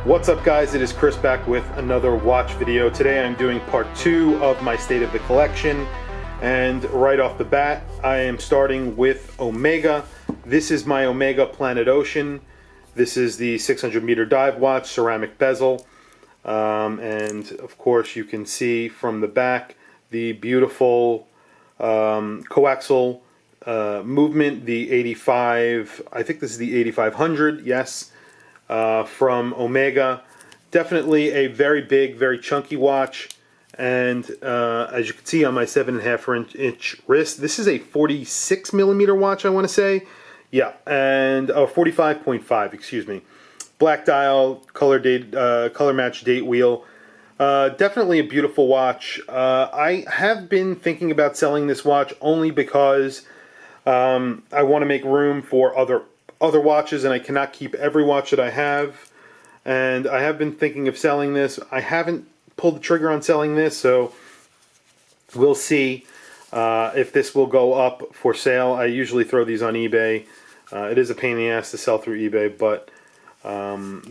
What's up guys, it is Chris back with another watch video. Today I'm doing part 2 of my state of the collection, and right off the bat I am starting with Omega. This is my Omega Planet Ocean. This is the 600 meter dive watch, ceramic bezel, and of course you can see from the back the beautiful coaxial movement, the 85, I think this is the 8500, yes. From Omega. Definitely a very big, very chunky watch, and as you can see on my 7.5 inch wrist, this is a 46 millimeter watch, I want to say. Yeah, and 45.5, excuse me. Black dial, color match date wheel. Definitely a beautiful watch. I have been thinking about selling this watch only because I want to make room for other watches, and I cannot keep every watch that I have, and I have been thinking of selling this. I haven't pulled the trigger on selling this, so we'll see if this will go up for sale. I usually throw these on eBay. It is a pain in the ass to sell through eBay, but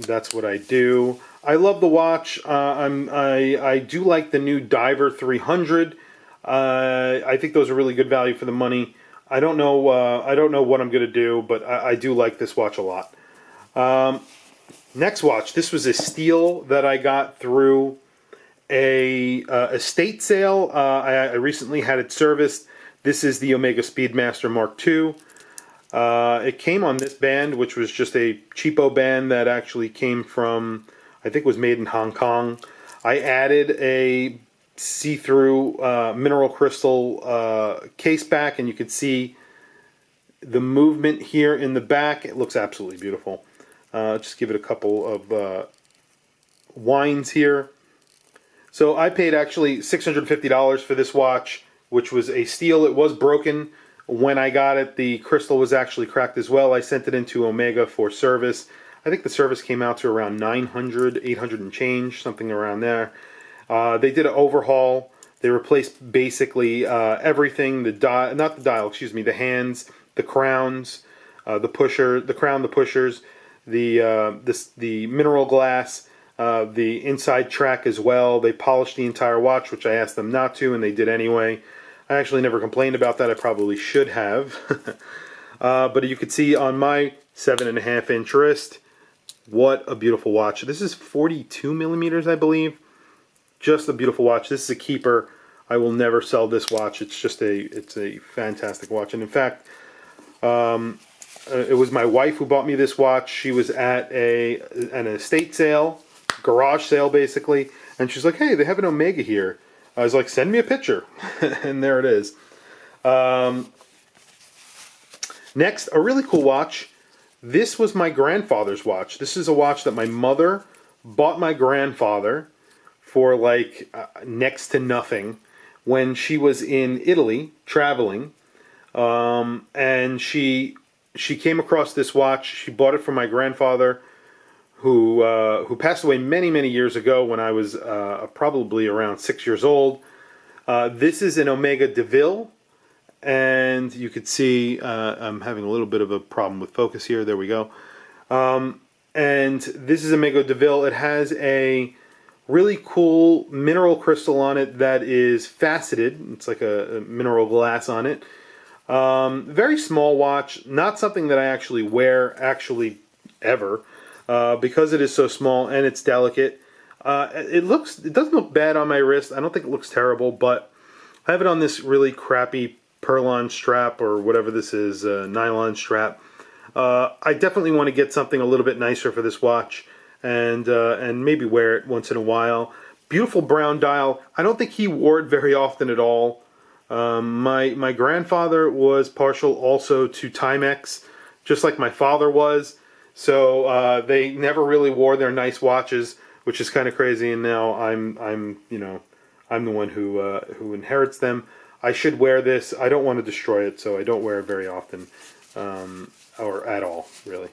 that's what I do. I love the watch. I do like the new Diver 300. I think those are really good value for the money. I don't know what I'm going to do, but I do like this watch a lot. Next watch. This was a steal that I got through a estate sale. I recently had it serviced. This is the Omega Speedmaster Mark II. It came on this band, which was just a cheapo band that actually came from, I think was made in Hong Kong. I added a see-through mineral crystal case back, and you can see the movement here in the back. It looks absolutely beautiful. Just give it a couple of winds here. So I paid actually $650 for this watch, which was a steal. It was broken when I got it. The crystal was actually cracked as well. I sent it into Omega for service. I think the service came out to around 900, 800 and change, something around there. They did an overhaul. They replaced basically everything. Not the dial, excuse me. The hands, the crowns, the crown, the pushers, the mineral glass, the inside track as well. They polished the entire watch, which I asked them not to, and they did anyway. I actually never complained about that. I probably should have. But you could see on my 7.5 inch wrist, what a beautiful watch. This is 42 millimeters, I believe. Just a beautiful watch. This is a keeper. I will never sell this watch. It's a fantastic watch. And in fact, it was my wife who bought me this watch. She was at an estate sale, garage sale basically, and she's like, "Hey, they have an Omega here." I was like, "Send me a picture," and there it is. Next, a really cool watch. This was my grandfather's watch. This is a watch that my mother bought my grandfather for like next to nothing when she was in Italy traveling, and she came across this watch. She bought it from my grandfather, who passed away many years ago when I was probably around 6 years old. This is an Omega Deville, and you could see I'm having a little bit of a problem with focus here. There we go. And this is Omega Deville. It has a really cool mineral crystal on it that is faceted. It's like a mineral glass on it. Very small watch. Not something that I actually wear ever because it is so small and it's delicate. It doesn't look bad on my wrist. I don't think it looks terrible, but I have it on this really crappy Perlon strap or whatever this is, nylon strap. I definitely want to get something a little bit nicer for this watch, and maybe wear it once in a while. Beautiful brown dial. I don't think he wore it very often at all. My grandfather was partial also to Timex, just like my father was. So they never really wore their nice watches, which is kind of crazy. And now I'm the one who inherits them. I should wear this. I don't want to destroy it, so I don't wear it very often, or at all, really.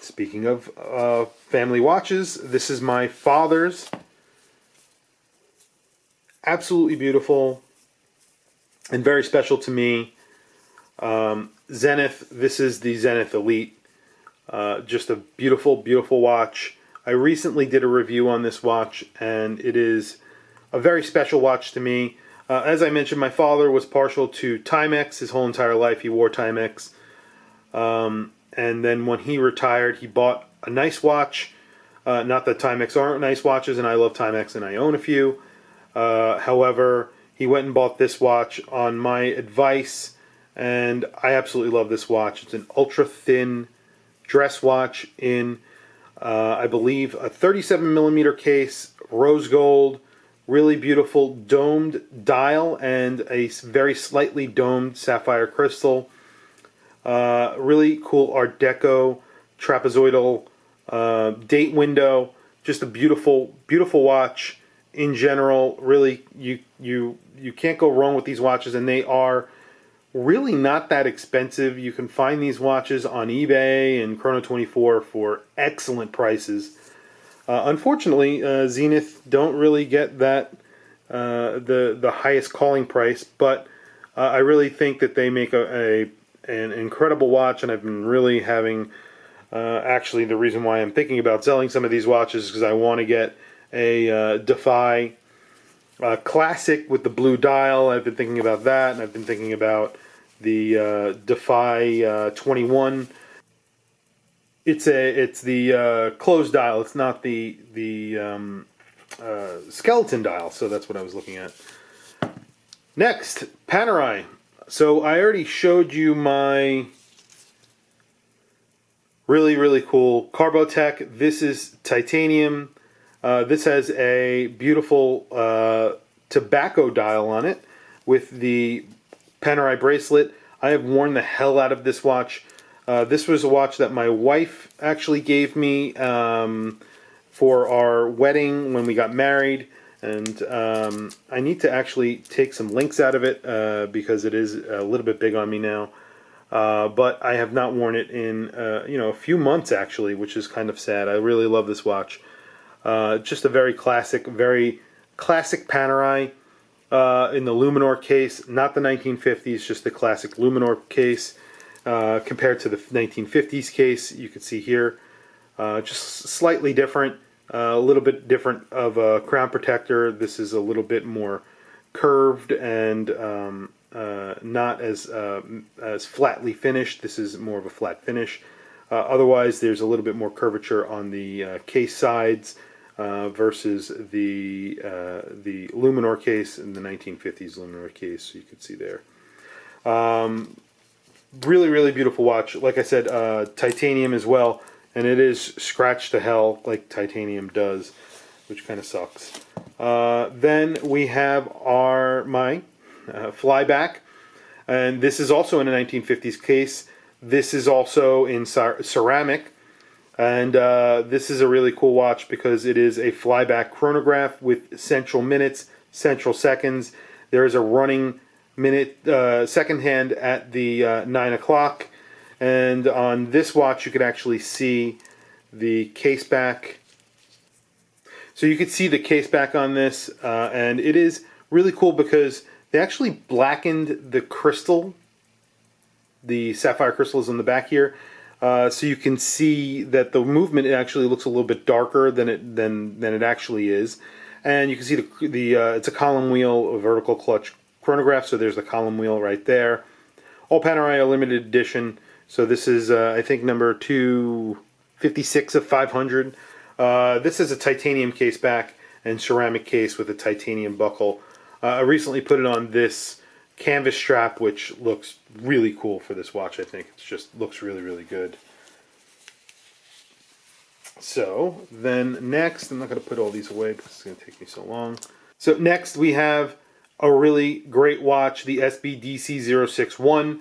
Speaking of family watches, this is my father's. Absolutely beautiful and very special to me. Zenith. This is the Zenith Elite. Just a beautiful, beautiful watch. I recently did a review on this watch, and it is a very special watch to me. As I mentioned, my father was partial to Timex his whole entire life. He wore Timex. And then when he retired, he bought a nice watch. Not that Timex aren't nice watches, and I love Timex, and I own a few. However, he went and bought this watch on my advice, and I absolutely love this watch. It's an ultra-thin dress watch in, I believe, a 37mm case, rose gold, really beautiful domed dial, and a very slightly domed sapphire crystal. Really cool Art Deco trapezoidal date window. Just a beautiful, beautiful watch in general. Really, you can't go wrong with these watches, and they are really not that expensive. You can find these watches on eBay and Chrono24 for excellent prices. Unfortunately, Zenith don't really get that the highest calling price, but I really think that they make an incredible watch, and I've been really having. Actually, the reason why I'm thinking about selling some of these watches is because I want to get a Defy Classic with the blue dial. I've been thinking about that, and I've been thinking about the Defy 21. It's the closed dial. It's not the skeleton dial. So that's what I was looking at. Next, Panerai. So I already showed you my really, really cool Carbotech. This is titanium. This has a beautiful tobacco dial on it with the Panerai bracelet. I have worn the hell out of this watch. This was a watch that my wife actually gave me for our wedding when we got married. And I need to actually take some links out of it because it is a little bit big on me now. But I have not worn it in a few months actually, which is kind of sad. I really love this watch. Just a very classic Panerai in the Luminor case, not the 1950s, just the classic Luminor case compared to the 1950s case. You can see here, just slightly different. A little bit different of a crown protector. This is a little bit more curved and not as flatly finished. This is more of a flat finish. Otherwise, there's a little bit more curvature on the case sides versus the Luminor case in the 1950s Luminor case. So you can see there. Really, really beautiful watch. Like I said, titanium as well. And it is scratched to hell like titanium does, which kind of sucks. Then we have my flyback. And this is also in a 1950s case. This is also in ceramic. And this is a really cool watch because it is a flyback chronograph with central minutes, central seconds. There is a running minute, second hand at the 9 o'clock. And on this watch, you could actually see the case back. So you could see the case back on this, and it is really cool because they actually blackened the crystal, the sapphire crystals on the back here, so you can see that the movement actually looks a little bit darker than it actually is. And you can see it's a column wheel, a vertical clutch chronograph. So there's the column wheel right there. All Panerai are limited edition. So this is, I think, number 256 of 500. This is a titanium case back and ceramic case with a titanium buckle. I recently put it on this canvas strap, which looks really cool for this watch, I think. It just looks really, really good. So then next, I'm not going to put all these away because it's going to take me so long. So next we have a really great watch, the SBDC 061.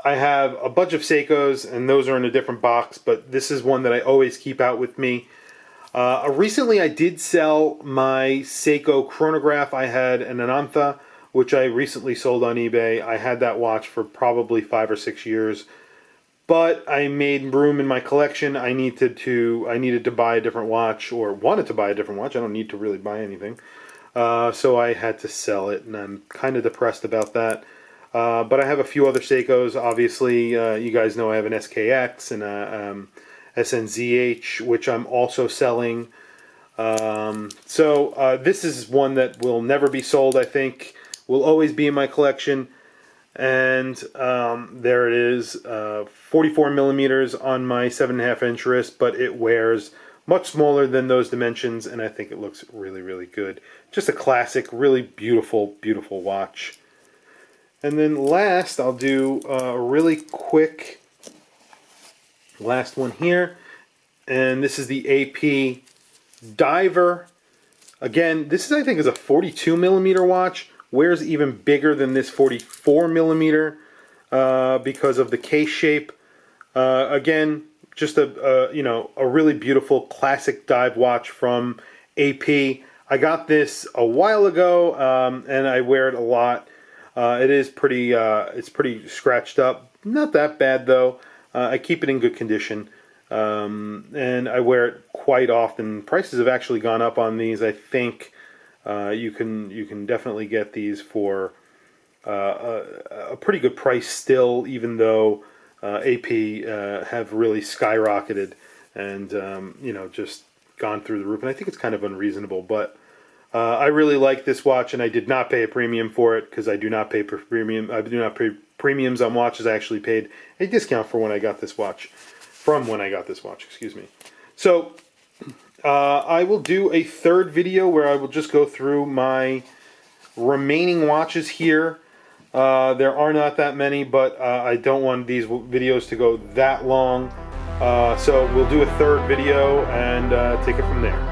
I have a bunch of Seikos, and those are in a different box, but this is one that I always keep out with me. Recently, I did sell my Seiko chronograph. I had an Anantha, which I recently sold on eBay. I had that watch for probably 5 or 6 years, but I made room in my collection. I needed to buy a different watch, or wanted to buy a different watch. I don't need to really buy anything. So I had to sell it, and I'm kind of depressed about that. But I have a few other Seikos. Obviously, you guys know I have an SKX and a SNZH, which I'm also selling. This is one that will never be sold, I think. Will always be in my collection. And there it is, 44 millimeters on my 7.5 inch wrist, but it wears much smaller than those dimensions, and I think it looks really, really good. Just a classic, really beautiful, beautiful watch. And then last, I'll do a really quick last one here, and this is the AP Diver. Again, this is, I think, is a 42 millimeter watch. Wears even bigger than this 44 millimeter because of the case shape. Again, just a really beautiful classic dive watch from AP. I got this a while ago and I wear it a lot. It is pretty. It's pretty scratched up. Not that bad though. I keep it in good condition, and I wear it quite often. Prices have actually gone up on these. I think. You can definitely get these for a pretty good price still, even though AP have really skyrocketed and just gone through the roof. And I think it's kind of unreasonable, but I really like this watch, and I did not pay a premium for it because I do not pay per premium. I do not pay premiums on watches. I actually paid a discount for when I got this watch, excuse me. So. I will do a third video where I will just go through my remaining watches here. There are not that many, but I don't want these videos to go that long. So we'll do a third video and take it from there.